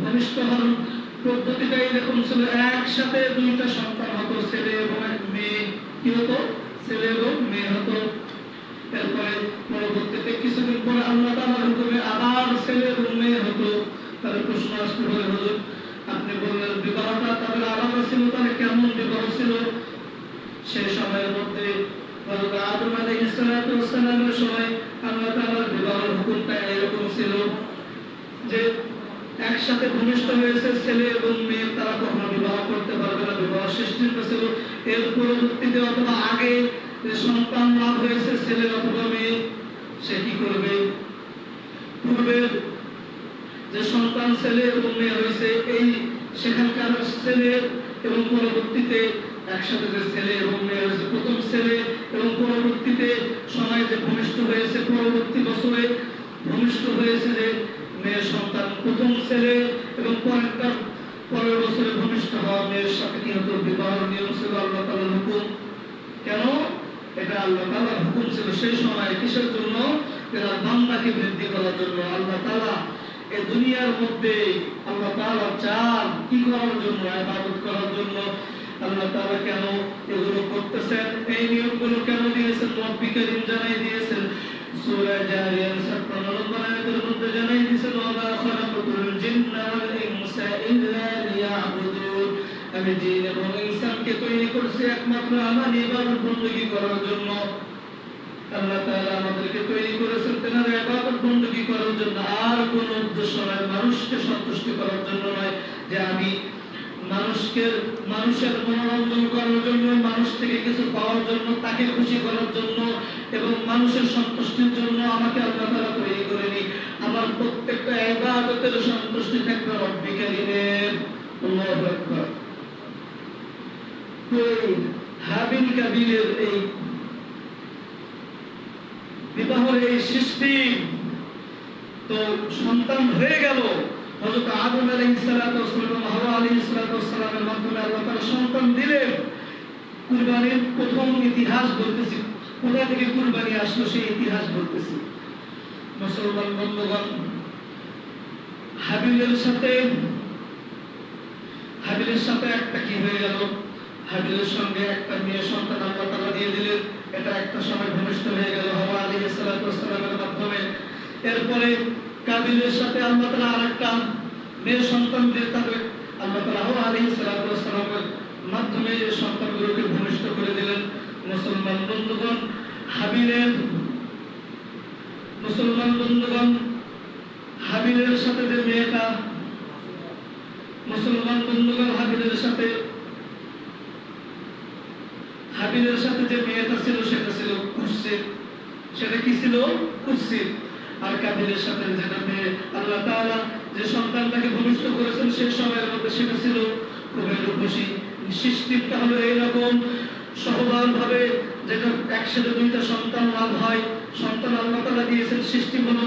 ভূমিষ্ঠ হন পদ্ধতিটা এরকম ছিল, একসাথে দুইটা সন্তান হতো, ছেলে এবং মেয়ে। কি হতো? ছেলে এবং মেয়ে হতো। এরপরে পরবর্তীতে কিছুদিন পরে আল্লাহ তাআলার হুকুমে আবার ছেলে এবং মেয়ে হতো। তাহলে প্রশ্ন আসতে পারে, হুজুর আপনি বললেন বিবাহটা তাদের আলাদা ছিল, তাহলে কেমন বিবাহ ছিল? সেই সময়ের মধ্যে হযরত আদম আলাইহিস সালাতু ওয়াস সালামের সময় আল্লাহ তাআলার বিবাহের হুকুমটা এরকম ছিল যে একসাথে ভূমিষ্ঠ হয়েছে ছেলে এবং মেয়ে, তারা কখনো বিবাহ করতে পারবে না, বিবাহ সৃষ্টির ছিল। এর পরবর্তীতে অথবা আগে যে সন্তান লাভ হয়েছে ছেলে অথবা মেয়ে, সে কি করবে? পূর্বের যে সন্তান ছেলে এবং মেয়ে হয়েছে, এই সেখানকার ছেলে এবং পরবর্তীতে একসাথে যে ছেলে এবং মেয়ে হয়েছে, প্রথম ছেলে এবং পরবর্তীতে সময় যে ভূমিষ্ঠ হয়েছে, পরবর্তী বছরে ভূমিষ্ঠ হয়েছে যে মেয়ের সন্তান, প্রথম ছেলে এবং পরের বছরে ভূমিষ্ঠ হওয়া মেয়ের সাথে কি হতো? বিবাহ নিয়ম ছিল, আল্লাহ তাআলার হুকুম। কেন? এটা আল্লাহ তাআলার হুকুম ছিল সেই সময়। কিসের জন্য? এরা বান্দাকে বৃদ্ধি করার জন্য। আল্লাহ তাআলা এই দুনিয়ার মধ্যে আল্লাহ তাআলা চান কি করার জন্য? ইবাদত করার জন্য। আল্লাহ তাআলা কেন এগুলো করতেছেন, এই নিয়মগুলো কেন দিয়েছেন? রব্বি কারীম জানাই দিয়েছেন সূরা জারিয়ার ৫৭ নম্বর আয়াতের মধ্যে জানাই দিয়েছেন, ওয়া মা খালাকাতুল জিন্না ওয়াল ইনসা ইল্লা লিয়াবুদুন। আমি জিন এবং ইনসানকে তৈরি করেছি একমাত্র আমার ইবাদত বندگی করার জন্য। আল্লাহ তাআলা আমাদেরকে তৈরি করেছেন তেনার ইবাদত বندگی করার জন্য, আর কোনো উদ্দেশ্য নয়, মানুষকে সন্তুষ্ট করার জন্য নয় যে আমি মানুষের মনোরঞ্জন করার জন্য, মানুষ থেকে কিছু পাওয়ার জন্য, তাকে খুশি করার জন্য এবং মানুষের সন্তুষ্টির জন্য আমাকে আল্লাহ তাআলা তৈরি করেনি। আমার প্রত্যেকটা ইবাদতের সন্তুষ্টি থাকবে রব্বি কারীমের। আল্লাহু আকবার। হাবিল কাবিলের এই বিবাহের এই সৃষ্টি, তো সন্তান হয়ে গেল। হযরত আদম আলাইহিস সালাতু ওয়াস সালাম, হাওয়া আলাইহিস সালাতু ওয়াস সালামের মাধ্যমে আল্লাহ তাআলা সন্তান দিলেন। কুরবানির প্রথম ইতিহাস বলতেছি, কোথা থেকে কুরবানি আসলো সেই ইতিহাস বলতেছি। মুসলমান বন্ধুগণ, হাবিলের সাথে একটা কি হয়ে গেল? হাবিলের সঙ্গে একটা মেয়ে সন্তান আল্লাহ তাআলা দিয়ে দিলেন। এটা একটা সময় ভূমিষ্ঠ হয়ে গেল হাওয়া আলাইহিস সালাতু ওয়াস সালামের মাধ্যমে। এরপরে কাবিলের সাথে আল্লাহ তাআলা আরেকটা মেয়ে সন্তান দিয়ে তাকে আল্লাহ তাআলা হাওয়া আলাইহিস সালাতু ওয়াস সালামের মাধ্যমে এই সন্তানগুলোকে ভূমিষ্ঠ করে দিলেন। মুসলমান বন্ধুগণ, হাবিলের সাথে যে মেয়েটা, মুসলমান বন্ধুগণ, হাবিলের সাথে যে মেয়েটা ছিল সেটা ছিল কুরসিত। সেটা কি ছিল? কুরসিত। আর কাবিলের সাথে যেটা মেয়ে আল্লাহ তাআলা যে সন্তানটাকে ভূমিষ্ঠ করেছেন সেই সময়ের মধ্যে সেটা ছিল খুবই রূপসী। সৃষ্টিটা হলো এইরকম সহজভাবে, যেটা একসাথে দুইটা সন্তান লাভ হয়। সন্তান আল্লাহ তাআলা দিয়েছেন, সৃষ্টি হলো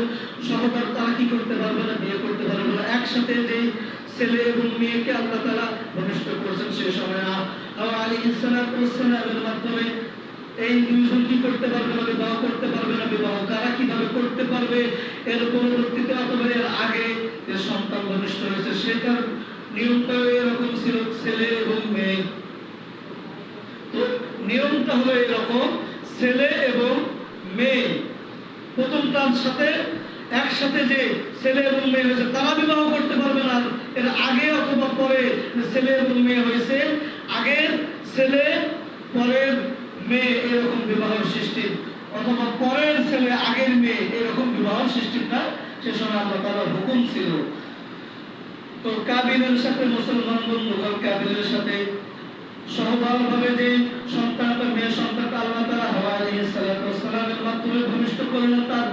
সহজভাবে, তারা কি করতে পারবে না? বিয়ে করতে পারবে না। একসাথে যে ছেলে এবং মেয়েকে আল্লাহ তাআলা ভূমিষ্ঠ করেছেন সেই সময় হাওয়া আলাইহিস সালাতু ওয়াস সালামের মাধ্যমে এই দুইজন কি করতে পারবে না? বিবাহ করতে পারবে না। বিবাহ তারা কিভাবে করতে পারবে? এর পরবর্তীতে অথবা এর আগে যে সন্তান ভূমিষ্ঠ হয়েছে সেটার নিয়মটা এরকম ছিল, ছেলে এবং মেয়ে। তো নিয়মটা হলো এরকম, ছেলে এবং মেয়ে প্রথমটার সাথে একসাথে যে ছেলে এবং মেয়ে হয়েছে তারা বিবাহ করতে পারবে না। এর আগে অথবা পরে ছেলে এবং মেয়ে হয়েছে, আগের ছেলে পরের মেয়ে, এরকম বিবাহ সৃষ্টি, অথবা পরের ছেলে আগের মেয়ে, এরকম বিবাহ সৃষ্টিটা সে সময় আল্লাহ তাআলার হুকুম ছিল। তো কাবিলের সাথে, মুসলমান বন্ধুগণ, কাবিলের সাথে সহজভাবে যে সন্তানটা, মেয়ে সন্তানটা আল্লাহ তাআলা হাওয়া আলাইহিস সালাতু ওয়াস সালামের মাধ্যমে ভূমিষ্ঠ করলেন, তার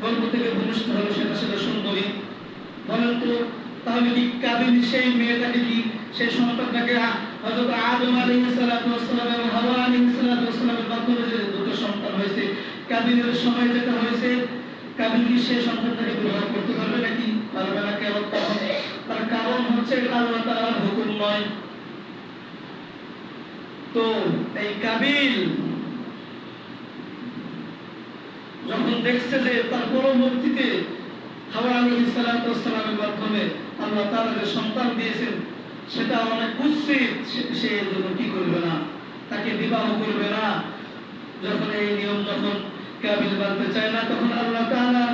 গর্ভ থেকে ভূমিষ্ঠ হলো সেটা সুন্দরী। বলেন তো তাহলে কি কাবিল সেই মেয়েটাকে, কি সেই সন্তানটাকে হযরত আদম আলাইহিস সালাতু ওয়াস সালাম এবং হাওয়া আলাইহিস সালাতু ওয়াস সালামের মাধ্যমে যে দুটো সন্তান হয়েছে, কাবিলের সময় যেটা হয়েছে, কাবিল কি সেই সন্তানটাকে বিবাহ করতে পারবে নাকি? পারবে না। কেন? তার কারণ হচ্ছে এটা আল্লাহ তাআলার হুকুম নয়। তো এই কাবিল যখন দেখছে যে তার পরবর্তীতে হাওয়া আলাইহিস সালাতু ওয়াস সালামের মাধ্যমে আল্লাহ তাআলা যে সন্তান দিয়েছেন সেটা অনেক কুৎসিত, সে এজন্য কি করবে না, তাকে বিবাহ করবে না। যখন এই নিয়ম যখন কাবিল মানতে চায় না, তখন আল্লাহ তাআলা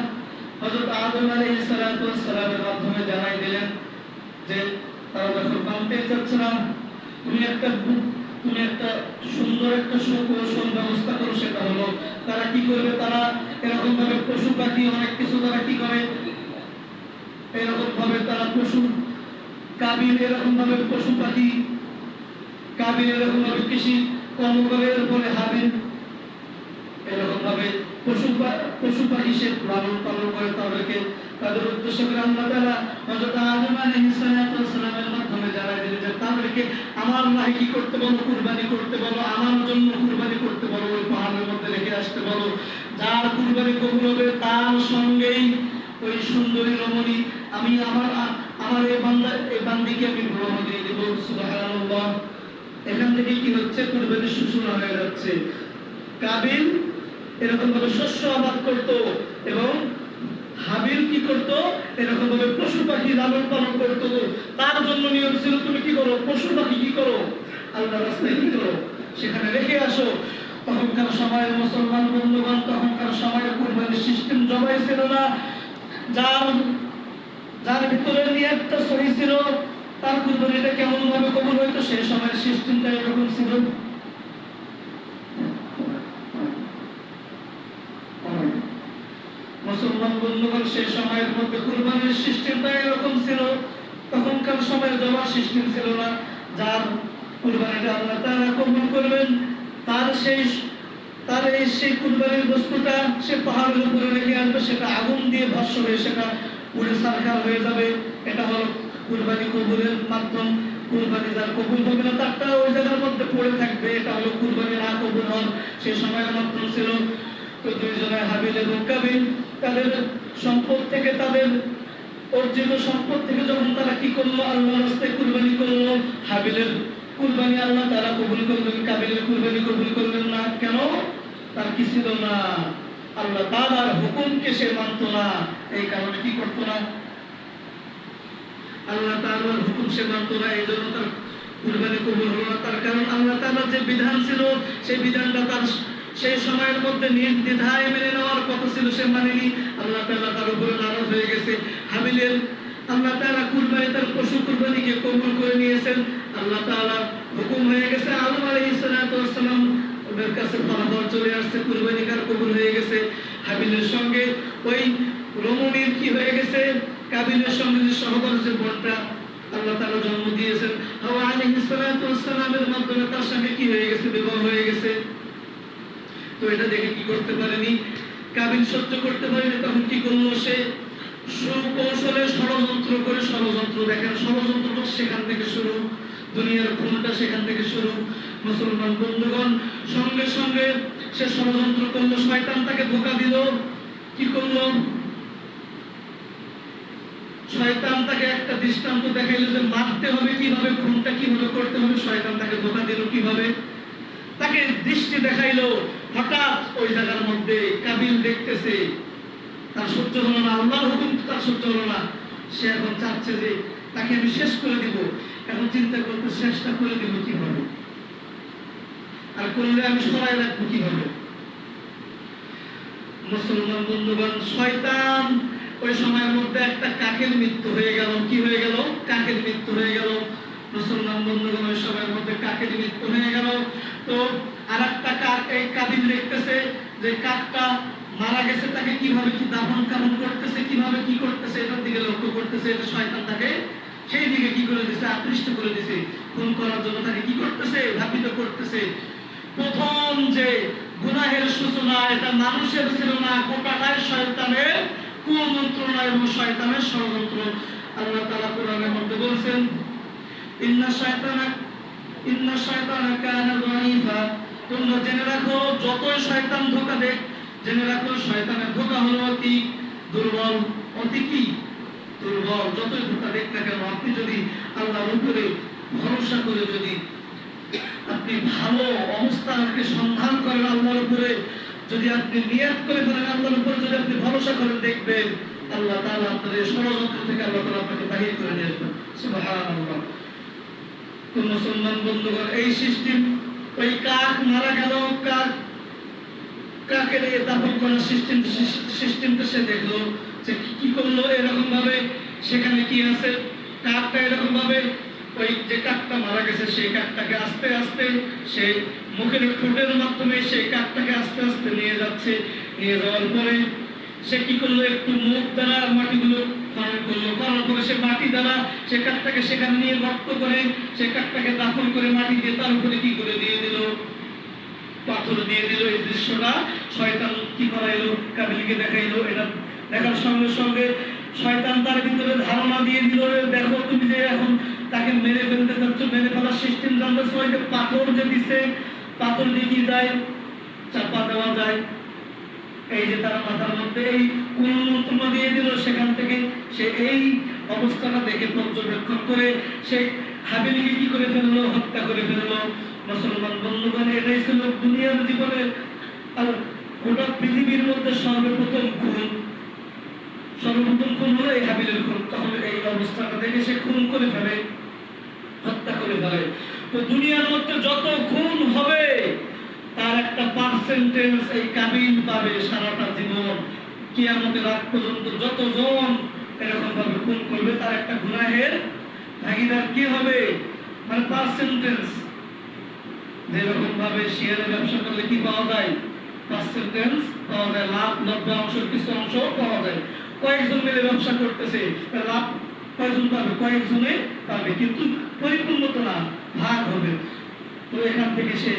হযরত আদম আলাইহিস সালাতু ওয়াস সালামের মাধ্যমে জানাই দিলেন যে তারা যখন মানতে চাচ্ছে না, তুমি একটা সুন্দর একটা সুকৌশল ব্যবস্থা করো। সেটা হলো তারা কি করবে, তারা এরকম ভাবে পশু পাখি অনেক কিছু তারা কি করে, এরকম ভাবে তারা পশু কাবিল এরকম ভাবে পশু পাখি, কাবিল এরকম ভাবে কৃষি কর্ম করে, এরপরে হাবিল এরকম ভাবে পশু পাখি সে লালন পালন করে তাদেরকে, তাদের উদ্দেশ্য করে আল্লাহ তাআলা হযরত আদম আলাইহিস সালাতু ওয়াস সালামের মাধ্যমে জানাই দিলেন যে তাদেরকে আমার নাহি কি করতে বলো, কুরবানি করতে বলো, আমার জন্য কুরবানি করতে বলো, ওই পাহাড়ের মধ্যে রেখে আসতে বলো। যার কুরবানি কবুল হবে তার সঙ্গেই ওই সুন্দরী রমণী আমি আমার এই বান্দিকে আমি গ্রহণ দিয়ে দেব। সুবহানাল্লাহ। এখান থেকে কি হচ্ছে, কুরবানির সূচনা হয়ে যাচ্ছে। কাবিল এরকম ভাবে শস্য আবাদ করত এবং হাবিল কি করত, এরকম ভাবে পশু পাখি লালন পালন করত। তার জন্য নিয়ম ছিল তুমি কি করো, পশু পাখি কি করো, আল্লাহর রাস্তায় কি করো, সেখানে রেখে আসো। তখনকার সময়ের মুসলমান বন্ধুগণ, তখনকার সময়ের কুরবানির সিস্টেম জবাই ছিল না। যার ভিতরে নিয়তটা সহি ছিল, তার কুরবানিটা কেমন ভাবে কবুল হইতো, সেই সময়ের সিস্টেমটা এরকম ছিল। মুসলমান বন্ধুগণ, সেই সময়ের মধ্যে কুরবানির সিস্টেমটা এরকম ছিল। তখনকার সময়ের জবার সিস্টেম ছিল না। যার কুরবানিটা আল্লাহ তাআলা কবুল করবেন, তার সেই কুরবানির বস্তুটা সে পাহাড়ের উপরে রেখে আসবে, সেটা আগুন দিয়ে ভস্ম হয়ে সেটা পুড়ে ছারখার হয়ে যাবে। এটা হলো কুরবানি কবুলের মাধ্যম। কুরবানি যার কবুল হবে না, তারটা ওই জায়গার মধ্যে পড়ে থাকবে। এটা হলো কুরবানি না কবুল হওয়ার সেই সময়ের মাধ্যম ছিল। তো দুইজনের হাবিল এবং কাবিল তাদের সম্পদ থেকে, তাদের অর্জিত সম্পদ থেকে যখন তারা কি করলো, আল্লাহর রাস্তায় কুরবানি করলো, হাবিলের কুরবানি আল্লাহ তাআলা কবুল করলেন, কাবিলের কুরবানি কবুল করলেন না। কেন? তার কি ছিল না, আল্লাহ তাআলার হুকুমকে সে মানত না। এই কারণে কি করত না, আল্লাহ তাআলার হুকুম সে মানত না, এই জন্য তার কুরবানি কবুল হলো না। তার কারণ আল্লাহ তাআলার যে বিধান ছিল, সেই বিধানটা তার সেই সময়ের মধ্যে নির্দ্বিধায় মেনে নেওয়ার কথা ছিল, সে মানেনি। আল্লাহ তাআলা তার উপরে নারাজ হয়ে গেছে। হাবিলের আল্লাহ তাআলা কুরবানি, তার পশু কুরবানিকে কবুল করে নিয়েছেন। আল্লাহ তাআলা হুকুম হয়ে গেছে, আদম আলাইহিস সালাতু ওয়াস সালাম ওদের কাছে ফলাফল চলে আসছে, কুরবানি কার কবুল হয়ে গেছে। হাবিলের সঙ্গে ওই রমণীর কি হয়ে গেছে, কাবিলের সঙ্গে যে সহদর যে বোনটা আল্লাহ তাআলা জন্ম দিয়েছেন, হাওয়া আলাইহিস সালাতু ওয়াস সালামের মাধ্যমে তার সঙ্গে কি হয়ে গেছে, বিবাহ হয়ে গেছে। তো এটা দেখে কি করতে পারেনি, কাবিল সহ্য করতে পারেনি। তখন কি করলো, সে সুকৌশলে ষড়যন্ত্র করে, ষড়যন্ত্র দেখেন, ষড়যন্ত্রটা সেখান থেকে শুরু, দুনিয়ার খুনটা সেখান থেকে শুরু। মুসলমান বন্ধুগণ, সঙ্গে সঙ্গে সে ষড়যন্ত্র করলো, শয়তান তাকে ধোঁকা দিল। কি করলো, শয়তান তাকে একটা দৃষ্টান্ত দেখাইলো যে মারতে হবে কিভাবে, খুনটা কিভাবে করতে হবে। শয়তান তাকে ধোঁকা দিল কিভাবে, তাকে দৃষ্টি দেখাইলো। হঠাৎ ওই জায়গার মধ্যে কাবিল দেখতেছে, তার সহ্য হলো না, আল্লাহর হুকুম তার সহ্য হলো না। সে এখন চাচ্ছে যে তাকে আমি শেষ করে দিব। এখন চিন্তা করতে, শেষটা করে দিব কিভাবে, আর করলে আমি সরাই রাখবো কিভাবে। মুসলমান বন্ধুগণ, শয়তান ওই সময়ের মধ্যে একটা কাকের মৃত্যু হয়ে গেল। কি হয়ে গেল, কাকের মৃত্যু হয়ে গেল। মুসলমান বন্ধুগণ, ওই সময়ের মধ্যে কাকের মৃত্যু হয়ে গেল। তো আর একটা কাক, এই কাবিল দেখতেছে যে কাকটা মারা গেছে, তাকে কিভাবে কি দাফন কাফন করতেছে, কিভাবে কি করতেছে, এটার দিকে লক্ষ্য করতেছে। এটা শয়তান তাকে সেই দিকে কি করে দিছে, আকৃষ্ট করে দিছে। খুন করার জন্য তাকে কি করতেছে, ধাবিত করতেছে। প্রথম যে গুনাহের সূচনা, এটা মানুষের ছিল না, গোটাটাই শয়তানের কুমন্ত্রণা এবং শয়তানের ষড়যন্ত্র। আল্লাহ তাআলা কোরআনের মধ্যে বলছেন, ইন্না শায়তানা কানা যায়ীফা। তোমরা জেনে রাখো, যতই শয়তান ধোঁকা দেখ, জেনে রাখো শয়তানের ধোঁকা হলো অতি দুর্বল। অতি কি দুর্বল। যতই ধোঁকা দেখ না কেন, আপনি যদি আল্লাহর উপরে ভরসা করে, যদি আপনি ভালো অবস্থাকে সন্ধান করেন আল্লাহর উপরে, যদি আপনি নিয়ত করে ফেলেন আল্লাহর উপরে, যদি আপনি ভরসা করেন, দেখবেন আল্লাহ তাআলা আপনাদের ষড়যন্ত্র থেকে আল্লাহ তাআলা আপনাকে বাহির করে নিয়ে আসবেন। সুবহানাল্লাহ। তো মুসলমান বন্ধুগণ, এই সিস্টেম, ওই কাক মারা গেল, কাকের দাফন করার সিস্টেমটা সে দেখলো যে কি করলো, এরকম ভাবে সেখানে কি আছে, কাকটা এরকম ভাবে ওই যে কাকটা মারা গেছে সেই কাকটাকে আস্তে আস্তে সে মুখের ঠোঁটের মাধ্যমে সেই কাকটাকে আস্তে আস্তে নিয়ে যাচ্ছে। নিয়ে যাওয়ার পরে সে কি করলো, একটু মুখ দ্বারা মাটিগুলো খনন করলো, করার পরে সে মাটি দ্বারা সে কাকটাকে সেখানে নিয়ে গর্ত করে সে কাকটাকে দাফন করে মাটি দিয়ে তার উপরে কি করে দিয়ে দিল, পাথর দিয়ে দিল। এই দৃশ্যটা শয়তান কি করাইলো, কাবিলকে দেখাইলো। এটা দেখার সঙ্গে সঙ্গে শয়তান তার ভিতরে ধারণা দিয়ে দিল, দেখো তুমি যে এখন তাকে মেরে ফেলতে চাচ্ছ, মেরে ফেলার সিস্টেম জানতেছো, ওই যে পাথর যে দিছে, পাথর দিয়ে কি যায়, চাপা দেওয়া যায়। এই যে তার মাথার মধ্যে এই কোন মন্ত্রণা দিয়ে দিল, সেখান থেকে সে এই অবস্থাটা দেখে পর্যবেক্ষণ করে সে হাবিলকে কি করে ফেললো, হত্যা করে ফেললো। মুসলমান বন্ধুগণ, এটাই ছিল দুনিয়ার জীবনে আর গোটা পৃথিবীর মধ্যে সর্বপ্রথম খুন হলো এই হাবিলের খুন। তখন এই অবস্থাটা দেখে সে খুন করে ফেলে, হত্যা করে ফেলে। তো দুনিয়ার মধ্যে যত খুন হবে তার একটা পার্সেন্টেজ এই কাবিল পাবে সারাটা জীবন। কিয়ামতের আগ পর্যন্ত যতজন এরকম ভাবে খুন করবে তার একটা গুনাহের ভাগীদার কি হবে, মানে পার্সেন্টেজ। যেরকম ভাবে শেয়ারের ব্যবসা করলে কি পাওয়া যায়, পার্সেন্টেজ পাওয়া যায়, লাভ লভ্যাংশের কিছু অংশ পাওয়া যায়। কয়েকজন মিলে ব্যবসা করতেছে, লাভ কয়েকজন পাবে, কয়েকজনে পাবে, কিন্তু পরিপূর্ণ তো না, ভাগ হবে। তো এখান থেকে সে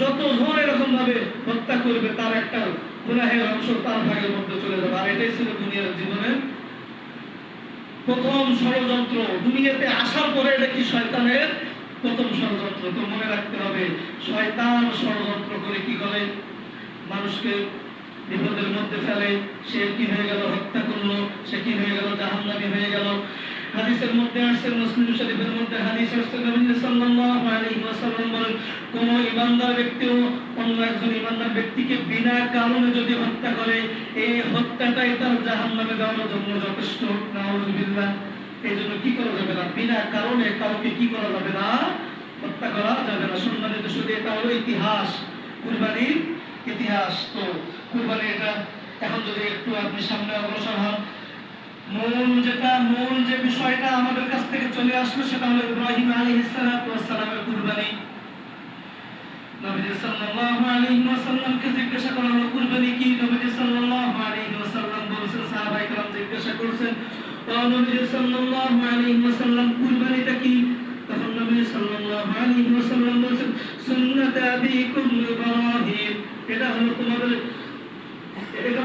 যতজন এরকম ভাবে হত্যা করবে তার একটা গুনাহের অংশ তার ভাগের মধ্যে চলে যাবে। আর এটাই ছিল দুনিয়ার জীবনের প্রথম ষড়যন্ত্র। দুনিয়াতে আসার পরে এটা কি শয়তানের প্রথম ষড়যন্ত্র। তো মনে রাখতে হবে, শয়তান ষড়যন্ত্র করে কি করে, মানুষকে বিপদের মধ্যে ফেলে। সে কি হয়ে গেল, হত্যা করলো, সে কি হয়ে গেল, জাহান্নামী হয়ে গেল। হাদিসের মধ্যে আসছে, মুসলিম শরীফের মধ্যে হাদিস আসছে, নবী সাল্লাল্লাহু আলাইহি ওয়াসাল্লাম বলেন, কোন ইমানদার ব্যক্তিও অন্য একজন ইমানদার ব্যক্তিকে বিনা কারণে যদি হত্যা করে, এই হত্যাটাই তার জাহান্নামে যাওয়ার জন্য যথেষ্ট। নাউযুবিল্লাহ। এই জন্য কি করা যাবে না, বিনা কারণে কাউকে কি করা যাবে না, হত্যা করা যাবে না। সম্মানিত শুধু এটা হলো ইতিহাস, কুরবানির ইতিহাস। তো কুরবানি এটা এখন যদি একটু আপনি সামনে অগ্রসর হন, মূল যে বিষয়টা আমাদের কাছ থেকে চলে আসলো সেটা হলো ইব্রাহিম আলাইহিস সালাতু ওয়াস সালামের কুরবানি। নবী সাল্লাল্লাহু আলাইহি ওয়াসাল্লামকে জিজ্ঞাসা করা হলো কুরবানি কি? নবী সাল্লাল্লাহু আলাইহি ওয়াসাল্লাম বলেছেন, সাহাবায়ে কেরাম জিজ্ঞাসা করেছেন, ও নবী সাল্লাল্লাহু আলাইহি ওয়াসাল্লাম কুরবানিটা কি? তখন নবী সাল্লাল্লাহু আলাইহি ওয়াসাল্লাম বলেছেন, সুন্নাত আবিকুম ইব্রাহিম, এটা হলো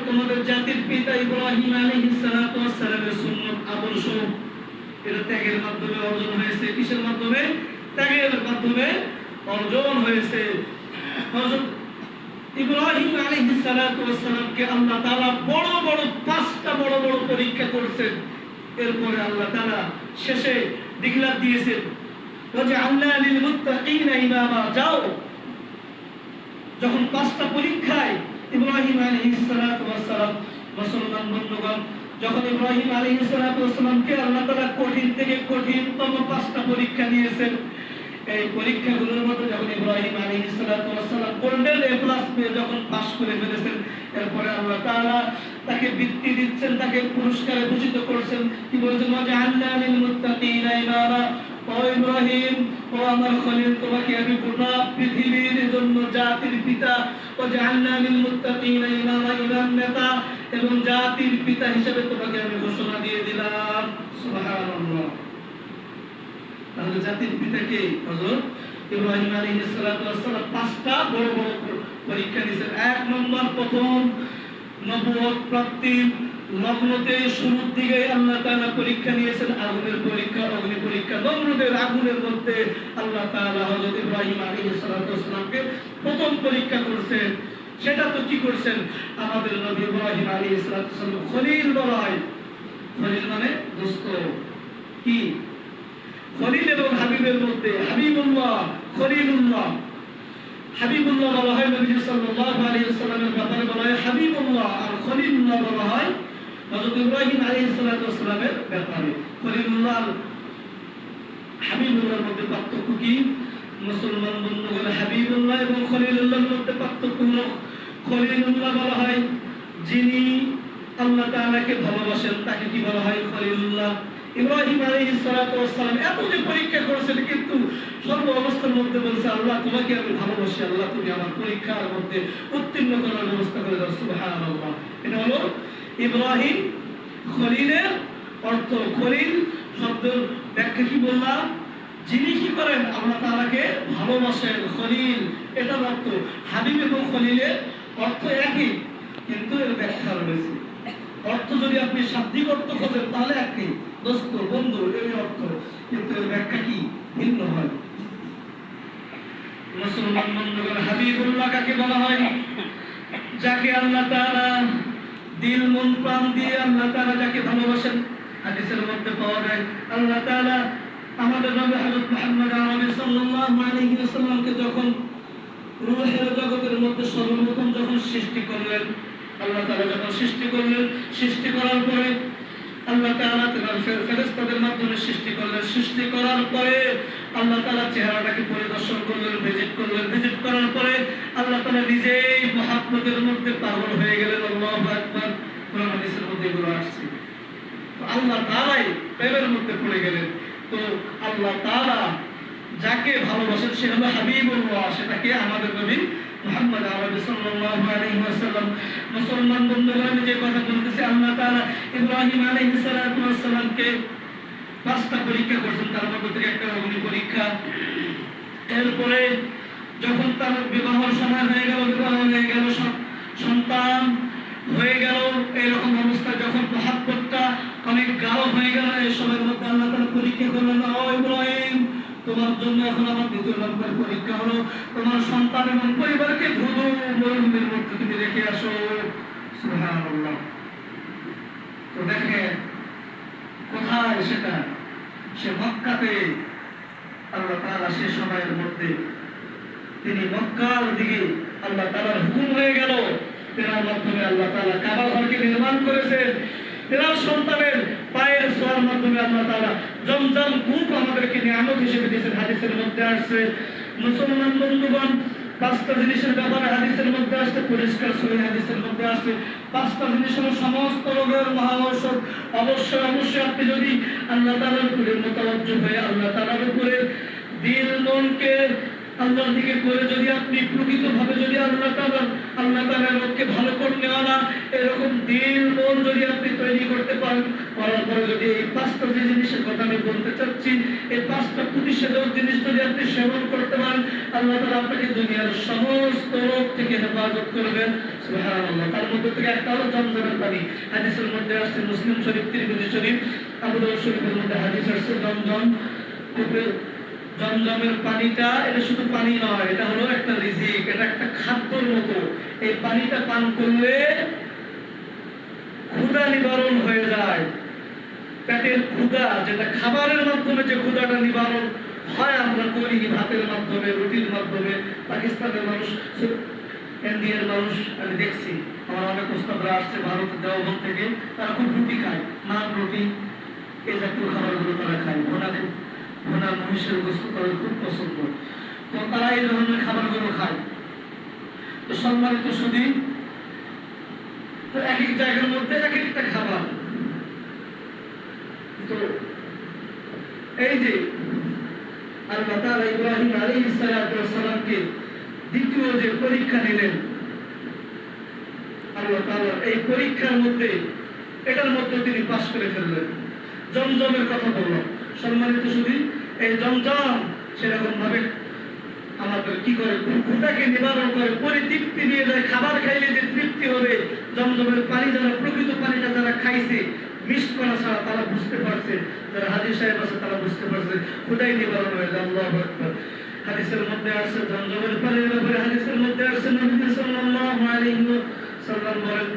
তোমাদের জাতির পিতা ইব্রাহিম আলাইহিস সালাতু ওয়াস সালামের সুন্নাত, আদর্শ। এটা ত্যাগের মাধ্যমে অর্জন হয়েছে। কিসের মাধ্যমে? ত্যাগের মাধ্যমে অর্জন হয়েছে। হযরত ইব্রাহিম আলাইহিস সালাতু ওয়াস সালামকে আল্লাহ তাআলা পাঁচটা বড় বড় পরীক্ষা করেছেন। এরপরে আল্লাহ তাআলা শেষে ডিক্লার দিয়েছেন, ওয়াজআলনা লিল মুত্তাকিনা ইমামা। যাও, যখন পাঁচটা পরীক্ষায় ইব্রাহিম আলাইহিস সালাতু ওয়াস সালাম, মুসলমান বন্ধুগণ, যখন ইব্রাহিম আলাইহিস সালাতু ওয়াস সালামকে আল্লাহ তাআলা কঠিন থেকে কঠিনতম পাঁচটা পরীক্ষা নিয়েছেন, এই পরীক্ষাগুলোর মধ্যে যখন ইব্রাহিম আলাইহিস সালাতু ওয়াস সালাম গোল্ডেন এ প্লাস পেয়ে যখন পাস করে ফেলেছেন, এরপরে আল্লাহ তাআলা তাকে বৃত্তি দিচ্ছেন, তাকে পুরস্কারে ভূষিত করেছেন। কি বলেছেন? ওয়াজআলনা লিল মুত্তাকিনা ইমামা। ও ইব্রাহিম, ও আমার খলিল, তোমাকে আমি গোটা পৃথিবীর জন্য জাতির পিতা, ওয়াজআলনা লিল মুত্তাকিনা ইমামা, ইমাম নেতা এবং জাতির পিতা হিসেবে তোমাকে আমি ঘোষণা দিয়ে দিলাম। সুবহানাল্লাহ। তাহলে জাতির পিতাকে হযরত ইব্রাহিম আলাইহিস সালাতু ওয়াস সালাম পাঁচটা বড় বড় পরীক্ষা দিয়েছেন। এক নম্বর, প্রথম নবুয়ত প্রাপ্তির লগ্নতে শুরুর দিকে আল্লাহ তাআলা পরীক্ষা নিয়েছেন, আগুনের পরীক্ষা, অগ্নি পরীক্ষা। নমরুদের আগুনের মধ্যে আল্লাহ তাআলা হযরত ইব্রাহিম আলাইহিস সালাতু ওয়াস সালামকে প্রথম পরীক্ষা করেছেন। সেটা তো কি করছেন? আমাদের নবী ইব্রাহিম আলাইহিস সালাতু ওয়াস সালাম খলিল বলা হয়। খলিল মানে দোস্ত। কি? খলিল এবং হাবিবের মধ্যে হাবিবুল্লাহ, খলিলুল্লাহ। হাবিবুল্লাহ বলা হয় নবী সাল্লাল্লাহু আলাইহি ওয়াসাল্লামের ব্যাপারে, বলা হয় হাবিবুল্লাহ, আর খলিলুল্লাহ বলা হয় হযরত ইব্রাহিম আলাইহিস সালাতু ওয়াস সালামের ব্যাপারে খলিলুল্লাহ হাবিবুল্লাহর মধ্যে পার্থক্য কি? মুসলমান বন্ধুগণ, হাবিবুল্লাহ এবং খলিলুল্লাহর মধ্যে পার্থক্য হলো খলিলুল্লাহ বলা হয় যিনি আল্লাহ তাআলাকে ভালোবাসেন, তাকে কি বলা হয়? খলিলুল্লাহ। ইব্রাহিম আলাইহিস সালাতু ওয়াস সালাম এত যে পরীক্ষা করেছেন, কিন্তু সর্ব অবস্থার মধ্যে বলছে, আল্লাহ তোমাকে আমি ভালোবাসি, আল্লাহ তুমি আমার পরীক্ষার মধ্যে উত্তীর্ণ করার ব্যবস্থা করে দাও। সুবহানাল্লাহ। এটা হলো ইব্রাহিম। খলিলের অর্থ, খলিল শব্দের ব্যাখ্যা কি বললাম? যিনি কি করেন? আল্লাহ তাআলাকে ভালোবাসেন। খলিল এটার অর্থ। হাবিব এবং খলিলের অর্থ একই, কিন্তু এর ব্যাখ্যা রয়েছে। অর্থ যদি আপনি শাব্দিক অর্থ খোঁজেন তাহলে একই, দোস্ত, বন্ধু, এই অর্থ, কিন্তু এর ব্যাখ্যা কি ভিন্ন হয়। মুসলমান বন্ধুগণ, হাবিবুল্লাহ কাকে বলা হয়? যাকে আল্লাহ তাআলা দিল মন প্রাণ দিয়ে আল্লাহ তাআলা যাকে ভালোবাসেন। হাদিসের মধ্যে পাওয়া যায় আল্লাহ তাআলা আমাদের নবী হযরত মুহাম্মদ আরবি সাল্লাল্লাহু আলাইহি ওয়াসাল্লামকে যখন রূহের জগতের মধ্যে সর্বপ্রথম যখন সৃষ্টি করলেন, আল্লাহ তাআলা যখন সৃষ্টি করলেন, সৃষ্টি করার পরে আল্লাহ তাআলা তার ফেরেশতাদের মাধ্যমে সৃষ্টি করলেন। সৃষ্টি করার পরে আল্লাহ তাআলা চেহারাটাকে পরিদর্শন করলেন, ভিজিট করলেন। ভিজিট করার পরে আল্লাহ তাআলা নিজেই মহব্বতের মধ্যে পাগল হয়ে গেলেন। আল্লাহু আকবার। কোরআন হাদিসের মধ্যে এগুলো আসছে। তো আল্লাহ তাআলাই প্রেমের মধ্যে পড়ে গেলেন। তো আল্লাহ তাআলা যাকে ভালোবাসেন সে হলো হাবিবুল্লাহ, সেটাকে আমাদের নবী মুহাম্মদ আরবি সাল্লাল্লাহু আলাইহি ওয়াসাল্লাম। মুসলমান বন্ধুগণ, যে কথা বলতেছে, আল্লাহ তাআলা ইব্রাহিম আলাইহিস সালাতু ওয়াস সালামকে 5টা পরীক্ষা করেছেন, তার মধ্যে থেকে একটা অগ্নি পরীক্ষা। এরপরে যখন তার বিবাহের সময় হয়ে গেল, বিবাহ হয়ে গেল, সন্তান হয়ে গেল, এরকম অবস্থা যখন মহব্বতটা অনেক গাঢ় হয়ে গেল, এই সময়ের মধ্যে আল্লাহ তাআলা পরীক্ষা করলেন, ও ইব্রাহিম, তোমার জন্য এখন আমার দ্বিতীয় নম্বর পরীক্ষা হলো, তোমার সন্তান এবং পরিবারকে দ্রুত মরুভূমির মধ্যে তুমি রেখে আসো। সুবহানাল্লাহ। তো দেখেন কোথায় সেটা? সে মক্কাতে। আল্লাহ তাআলা সে সময়ের মধ্যে তিনি মক্কার দিকে আল্লাহ তাআলার হুকুম হয়ে গেল, তেনার মাধ্যমে আল্লাহ তাআলা কাবা ঘরকে নির্মাণ করেছেন। তেনার সন্তানের পায়ের ছোঁয়ার মাধ্যমে আল্লাহ তাআলা জমজম কূপ আমাদেরকে নিয়ামত হিসেবে দিয়েছেন। হাদিসের মধ্যে আসছে। মুসলমান বন্ধুগণ, 5টা জিনিসের ব্যাপারে হাদিসের মধ্যে আসছে, পরিষ্কার সহিহ হাদিসের মধ্যে আসছে। 5টা জিনিস হলো সমস্ত রোগের মহা ঔষধ। অবশ্যই অবশ্যই আপনি যদি আল্লাহ তাআলার উপরে মুতাওয়াজ্জিহ হয়ে আল্লাহ তাআলার উপরে দিল মনকে আল্লাহর দিকে করে যদি আপনি প্রকৃতভাবে যদি আল্লাহ তাআলার রবকে ভালো করে নেওয়া, এরকম দিল মন যদি আপনি তৈরি করতে পারেন, করার পরে যদি এই 5টা যে জিনিসের কথা আমি বলতে চাচ্ছি, এই 5টা প্রতিষেধক জিনিস যদি আপনি সেবন করতে পারেন, আল্লাহ তাআলা আপনাকে দুনিয়ার সমস্ত রোগ থেকে হেফাজত করবেন। সুবহানাল্লাহ। তার মধ্যে থেকে একটা হলো জমজমের পানি। হাদিসের মধ্যে আসছে, মুসলিম শরীফ, তিরমিজি শরীফ, আবু দাউদ শরীফের মধ্যে হাদিস আসছে, জমজমের পানিটা এটা শুধু পানি নয়, এটা হলো একটা রিজিক, এটা একটা খাদ্যের মতো। এই পানিটা পান করলে ক্ষুধা নিবারণ হয়ে যায়। পেটের ক্ষুধা, যেটা খাবারের মাধ্যমে যে ক্ষুধাটা নিবারণ হয় আমরা করি, ভাতের মাধ্যমে, রুটির মাধ্যমে। পাকিস্তানের মানুষ, ইন্ডিয়ার মানুষ আমি দেখছি, আমার অনেক ওস্তাদরা আসছে ভারতের দেওবন্দ থেকে, তারা খুব রুটি খায়, নান রুটি, এই জাতীয় খাবারগুলো তারা খায়। ঘোনা মহিষের গোশত তাদের খুব পছন্দ, তো তারা এই ধরনের খাবারগুলো খায়। তো সম্মানিত সুধী, তো এক এক জায়গার মধ্যে এক একটা খাবার। তো এই যে আল্লাহ তাআলা ইব্রাহিম আলাইহিস সালাতু ওয়াস সালামকে দ্বিতীয় যে পরীক্ষা নিলেন, আল্লাহ তাআলা এই পরীক্ষার মধ্যে এটার মধ্যে তিনি পাস করে ফেললেন। জমজমের কথা বললাম। সম্মানিত সুধী, এই জমজম সেরকম ভাবে আমাদের কি করে, ক্ষুধাকে নিবারণ করে, পরিতৃপ্তি নিয়ে যায়। খাবার খাইলে যে তৃপ্তি হবে, জমজমের পানি যারা প্রকৃত পানিটা যারা খাইছে মিক্স করা ছাড়া, তারা বুঝতে পারছে, যারা হাজী সাহেব আছে তারা বুঝতে পারছে ক্ষুধাই নিবারণ হয়ে যায়। আল্লাহু আকবার। হাদিসের মধ্যে আসছে জমজমের পানির ব্যাপারে, হাদিসের মধ্যে আসছে নবী সাল্লাল্লাহু আলাইহি ওয়াসাল্লাম বলেন,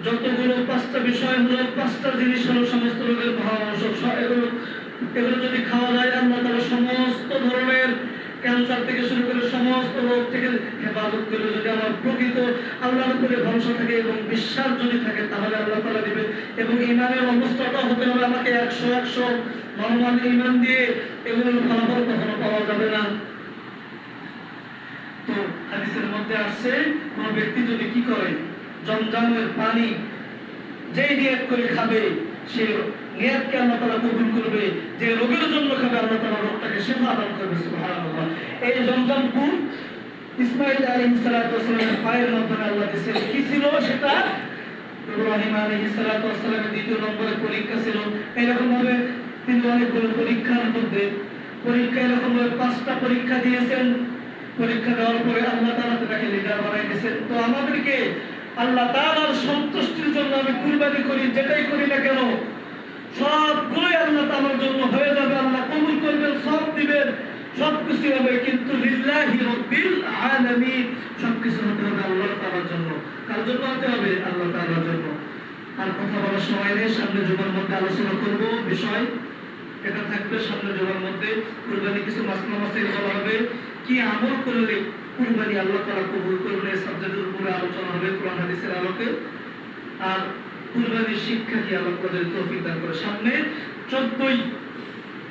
যতগুলো 5টা বিষয় হলো, 5টা জিনিস হলো সমস্ত রোগের মহা ঔষধ। এগুলো যদি খাওয়া যায়, আল্লাহ তাআলা সমস্ত ধরনের ক্যান্সার থেকে শুরু করে সমস্ত রোগ থেকে হেফাজত করবে। যদি আমার প্রকৃত আল্লাহর উপরে ভরসা থাকে এবং বিশ্বাস যদি থাকে, তাহলে আল্লাহ তাআলা দিবে। এবং ইমানের অবস্থাটা হতে হবে আমাকে 100 নরমাল ইমান দিয়ে এগুলোর ফলাফল কখনো পাওয়া যাবে না। তো হাদিসের মধ্যে আসছে, কোন ব্যক্তি যদি কি করে, জমজমের পানি যেই নিয়ত করে খাবে, সে নিয়তকে আল্লাহ তাআলা কবুল করবে। যে রোগের জন্য খাবে, আল্লাহ তাআলা রোগটাকে শিফা দান করবে। সুবহানাল্লাহ। এই জমজম কুল ইসমাঈল আলাইহিস সালাতু ওয়াস সালামের পায়ের মাধ্যমে আল্লাহ দিয়েছেন। কি ছিল সেটা? ইব্রাহিম আলাইহিস সালাতু ওয়াস সালামের দ্বিতীয় নম্বরের পরীক্ষা ছিল। এরকম ভাবে তিনি অনেকগুলো পরীক্ষার মধ্যে এরকম ভাবে 5টা পরীক্ষা দিয়েছেন। পরীক্ষা দেওয়ার পরে আল্লাহ তাআলা তাকে লিডার বানাই দিয়েছেন। তো আমাদেরকে আল্লাহ তাআলার সন্তুষ্টির জন্য আমি কুরবানি করি, যেটাই করি না কেন সবগুলোই আল্লাহ তাআলার জন্য হয়ে যাবে। আল্লাহ কবুল করবেন, সব দিবেন, সবকিছু হবে, কিন্তু লিল্লাহি রাব্বিল আলামিন, সবকিছু হতে হবে আল্লাহ তাআলার জন্য। কার জন্য হতে হবে? আল্লাহ তাআলার জন্য। আর কথা বলার সময় নেই, সামনে জুমার মধ্যে আলোচনা করব বিষয় এটা থাকবে। সামনে জুমার মধ্যে কুরবানি কিছু মাসলা মাসাইল বলা হবে, কি আমল করলে কুরবানি আল্লাহ তাআলা কবুল করবে, সাবজেক্টের উপরে আলোচনা হবে কোরআন হাদিসের আলোকে। আর কুরবানির শিক্ষা কি আল্লাহ তাদের তৌফিক দান করে। সামনে 14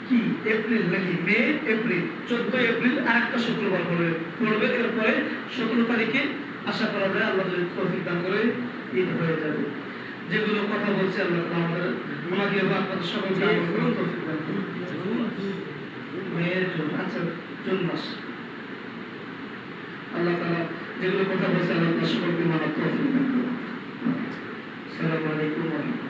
কি এপ্রিল নাকি মে এপ্রিল 14 এপ্রিল আরেকটা শুক্রবার পড়বে। এরপরে 17 তারিখে আশা করা যায় আল্লাহ তাদের তৌফিক দান করে ঈদ হয়ে যাবে। যেগুলো কথা বলছে আল্লাহ তাআলা আমাদের আমাকে এবং আপনাদের সকলকে আমল করার তৌফিক দান করুন। মে জুন, আচ্ছা জুন মাস আল্লাহ তাআলা যেগুলো কথা বলছে আল্লাহ তাআলা সকলকে মানার তৌফিক দান করুন। আসসালামু আলাইকুম ওয়া রাহমাতুল্লাহ।